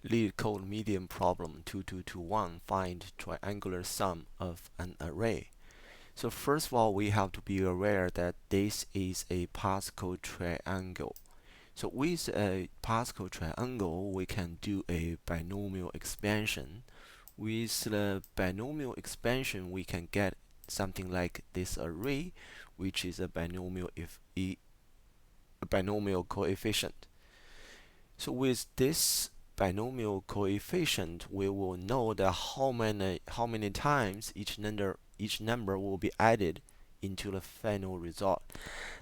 Leetcode medium problem 2221, find triangular sum of an array. So first of all, we have to be aware that this is a Pascal triangle. So with a Pascal triangle, we can do a binomial expansion. With the binomial expansion, we can get something like this array, which is a binomial coefficient. So with this binomial coefficient, we will know that how many times each number will be added into the final result.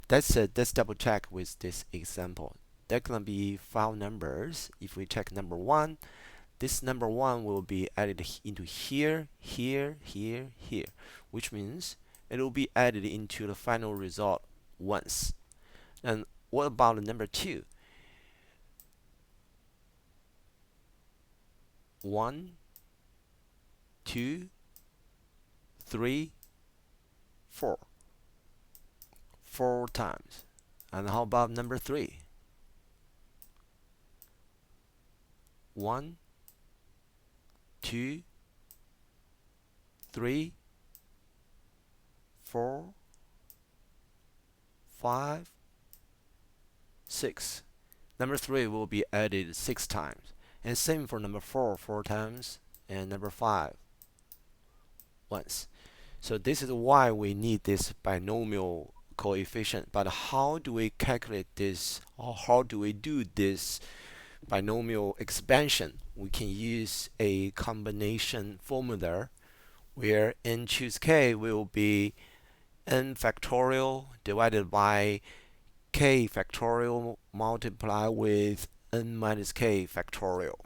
Let's double check with this example. There gonna be 5 numbers. If we check number 1, this number 1 will be added into here, here, here, here, which means it will be added into the final result once. And what about the number 2? 1, 2, 3, 4. 4 times. And how about number 3? 1, 2, 3, 4, 5, 6. Number 3 will be added 6 times. And same for number 4, 4 times, and number 5, once. So this is why we need this binomial coefficient. But how do we calculate this, or how do we do this binomial expansion? We can use a combination formula where n choose k will be n factorial divided by k factorial multiplied with n minus k factorial.